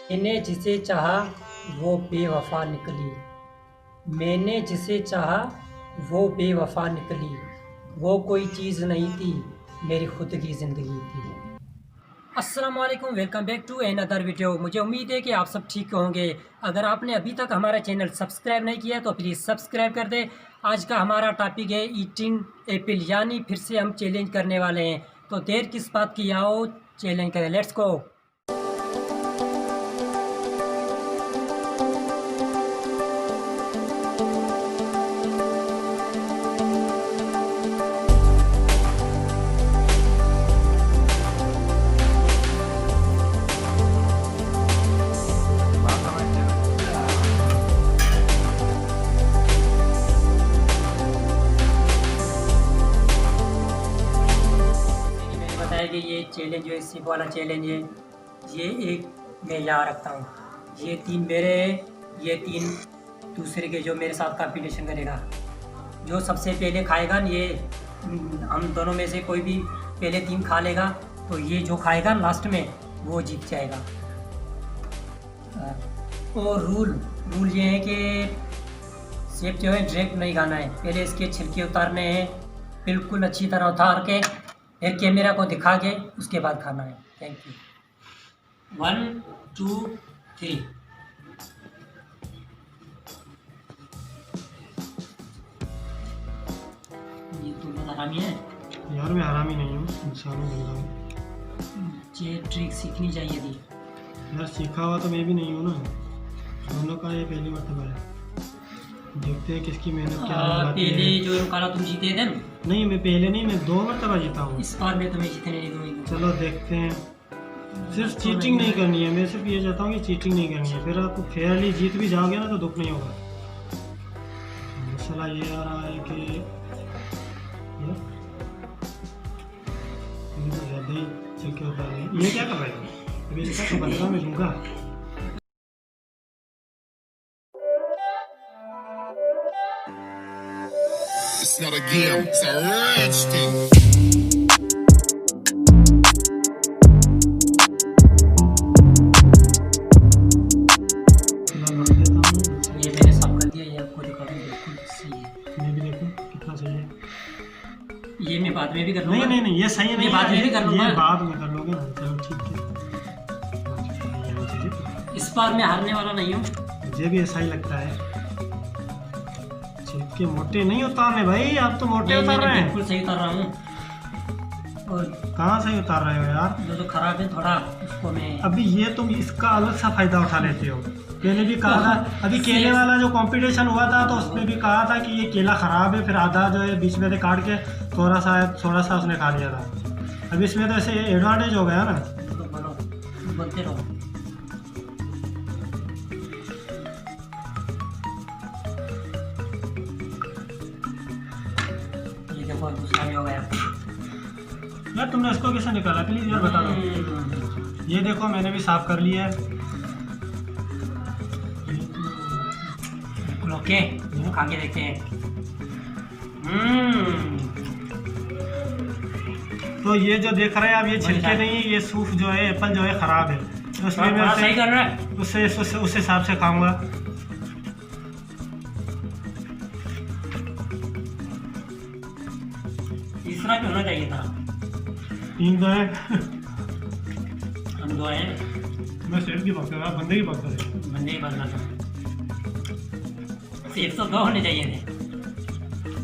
मैंने जिसे चाहा वो बेवफा निकली। मैंने जिसे चाहा वो बेवफा निकली। वो कोई चीज़ नहीं थी, मेरी खुद की ज़िंदगी थी। अस्सलाम वालेकुम, welcome back to another video. मुझे उम्मीद है कि आप सब ठीक होंगे। अगर आपने अभी तक हमारा चैनल सब्सक्राइब नहीं किया तो प्लीज़ सब्सक्राइब कर दें। आज का हमारा टॉपिक है ईटिंग एप्पल, यानी फिर से हम चैलेंज करने वाले हैं। तो देर किस बात की, आओ चैलेंज करें, लेट्स गो। मैंने बताया कि ये चैलेंज जो है सिप वाला चैलेंज है। ये एक मैं यहाँ रखता हूँ, ये 3 मेरे हैं, ये 3 दूसरे के जो मेरे साथ कंपटीशन करेगा। जो सबसे पहले खाएगा न, ये हम दोनों में से कोई भी पहले 3 खा लेगा, तो ये जो खाएगा लास्ट में वो जीत जाएगा। और रूल रूल ये है कि सेब जो है डायरेक्ट नहीं खाना है, पहले इसके छिलके उतारने हैं, बिल्कुल अच्छी तरह उतार के फिर कैमरा को दिखा के उसके बाद खाना है। Thank you. 1 2 3। ये तो बहुत हरामी है यार, मैं हरामी नहीं हूँ, इंसान हूँ, बंदा हूँ। ये ट्रिक सीखनी चाहिए थी। यार सीखा हुआ तो मैं भी नहीं हूँ ना, दोनों का ये पहली मरतबा है। देखते हैं किसकी मेहनत क्या है। पहले जो काला तुम जीते थे ना, नहीं, मैं पहले नहीं, मैं 2 मरतबा जीता हूँ। इस बार मैं तुम्हें जीतने नहीं दूंगी। चलो देखते हैं। सिर्फ चीटिंग नहीं करनी है, मैं सिर्फ ये चाहता हूँ कि चीटिंग नहीं करनी है, फिर आप फेयरली जीत भी जाओगे ना तो दुख नहीं होगा। मसला ये आ रहा है कि ये तो ज़्यादा ही चल के होता है। ये क्या कर रहे हो? अभी इसका तो बदला मैं लूँगा। It's not a game, it's a rich thing. ये मैंने सब कर दिया, ये आपको दिखा दूँ, बिल्कुल सही है। मैं भी देखूं कितना सही है। ये मैं बाद में भी कर लूँगा। नहीं नहीं नहीं, ये सही नहीं ये बाद में भी कर लूँगा। ये बाद में कर लोगे ना, चलो ठीक है। इस बार मैं हारने वाला नहीं हूँ। मुझे भी ऐसा ही लगता है। छिलके मोटे नहीं उतारने भाई, आप तो मोटे उतार रहे हैं। बिल्कुल सही उतार रहा हूँ। और कहाँ सही उतार रहे हो यार? जो खराब है थोड़ा उसको मैं अभी ये तुम इसका अलग सा फायदा उठा लेते हो। पहले भी कहा था, अभी केले वाला जो कंपटीशन हुआ था तो उसमें भी कहा था कि ये केला खराब है, फिर आधा जो है बीच में से काट के थोड़ा सा उसने खा लिया था। अभी इसमें तो ऐसे एडवांटेज हो गया ना। तो बनो, बनते रहो। ये देखो दूसरा भी हो गया। यार तुमने इसको कैसे निकाला, प्लीज यार बता दो। ये देखो मैंने भी साफ कर लिया है। ओके, खा के देखते हैं। तो ये जो देख रहे हैं आप, ये छिलके नहीं है, ये सूफ जो है, एप्पल जो है खराब है, तो इसलिए मैं सही कर रहा है। उस हिसाब से खाऊंगा। तीसरा भी होना चाहिए था। 3 तो है। हम 2 हैं। मैं सेब की बात कर रहा, बंदे की बात कर रहा हूँ। बंदे ही बदला था। 102 होने चाहिए थे।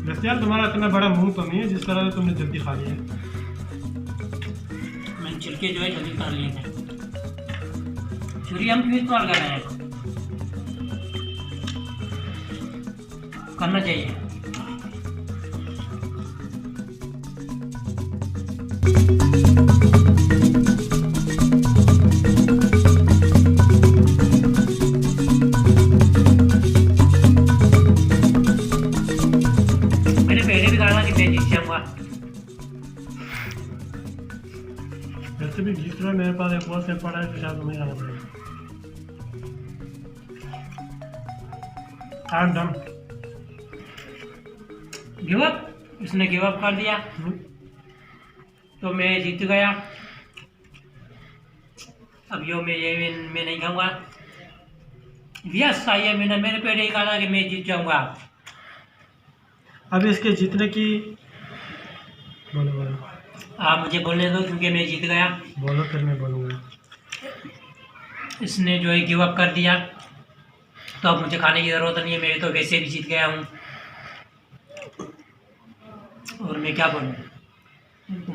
वैसे यार तुम्हारा इतना बड़ा मुंह तो नहीं है जिस तरह से तुमने जल्दी खा लिया। मैंने छिलके जो है जल्दी उतार लिए थे। छुरी हम क्यों इस्तेमाल कर रहे हैं? करना चाहिए। मैंने पहले भी कहा था कि मैं जीत जाऊंगा। वैसे भी जीत रहा, मेरे पास एक और सेब पड़ा है तो शायद तुम्हें जाना पड़ेगा। I am done. Give up? इसने गिव अप कर दिया तो मैं जीत गया। अब यो मैं नहीं खाऊंगा। यस आई है, मैंने मेरे पेट ही कहा था कि मैं जीत जाऊंगा। अब इसके जीतने की बोलो बोलो आप मुझे बोलने दो क्योंकि मैं जीत गया। बोलो फिर मैं बोलूँगा। इसने जो है गिव अप कर दिया, तो अब मुझे खाने की ज़रूरत नहीं है, मैं तो वैसे भी जीत गया हूँ। और मैं क्या बोलूँ?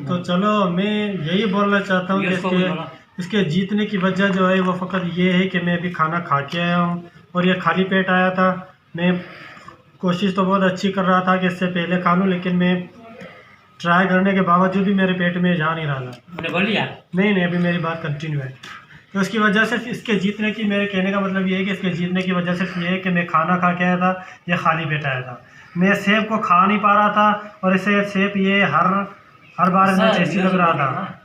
तो चलो मैं यही बोलना चाहता हूँ कि इसको भी बोलो। इसके जीतने की वजह जो है वो फ़कत ये है कि मैं अभी खाना खा के आया हूँ और ये खाली पेट आया था। मैं कोशिश तो बहुत अच्छी कर रहा था कि इससे पहले खा लूँ, लेकिन मैं ट्राई करने के बावजूद भी मेरे पेट में जा नहीं रहा था। मैंने बोल लिया। नहीं अभी मेरी बात कंटिन्यू है। तो इसकी वजह से इसके जीतने की, मेरे कहने का मतलब ये है कि इसके जीतने की वजह सिर्फ ये है कि मैं खाना खा के आया था, ये खाली पेट आया था। मैं सेब को खा नहीं पा रहा था और इसे सेब ये हर बार में टेस्टी लग रहा था।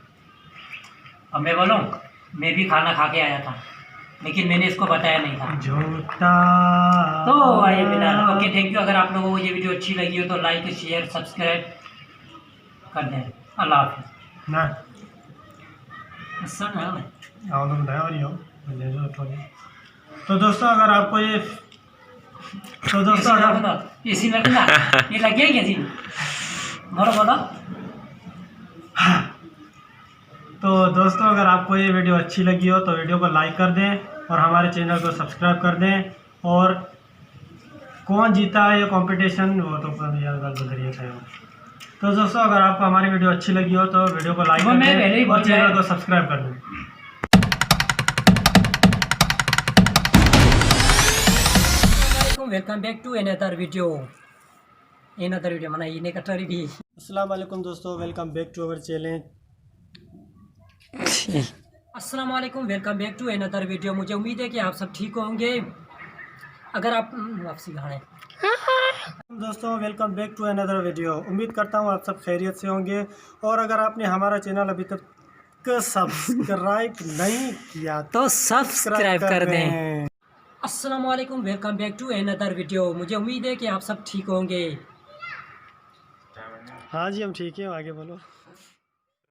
अब मैं बोलूँ, मैं भी खाना खा के आया था, लेकिन मैंने इसको बताया नहीं था। झूठा। तो आइए फिलहाल ओके, थैंक यू। अगर आप लोगों को ये वीडियो अच्छी लगी हो तो लाइक शेयर सब्सक्राइब कर दें। अल्लाह हाफिज़ ना आओ तो बताया और तो दोस्तों अगर आपको ये इसी में ना ये लग गया क्या जी? बोलो बोलो। तो दोस्तों अगर आपको ये वीडियो अच्छी लगी हो तो वीडियो को लाइक कर दें और हमारे चैनल को सब्सक्राइब कर दें। और कौन जीता है ये कंपटीशन वो तो गुजरिए था। तो दोस्तों अगर आपको हमारी वीडियो अच्छी लगी हो तो वीडियो को लाइक कर दें और चैनल को सब्सक्राइब कर दें। Welcome back to another video मना ये कटरी भी। अस्सलाम वालेकुम दोस्तों, welcome back to our channel. अस्सलाम वालेकुम, welcome back to another video. मुझे उम्मीद है कि आप सब ठीक होंगे। अगर आप वापसी खाएं दोस्तों welcome back to another video. उम्मीद करता हूँ आप सब खैरियत से होंगे। और अगर आपने हमारा चैनल अभी तक सब्सक्राइब नहीं किया तो सब्सक्राइब कर दें। अस्सलाम वालेकुम, welcome back to another video. मुझे उम्मीद है कि आप सब ठीक होंगे। हाँ जी हम ठीक हैं, आगे बोलो।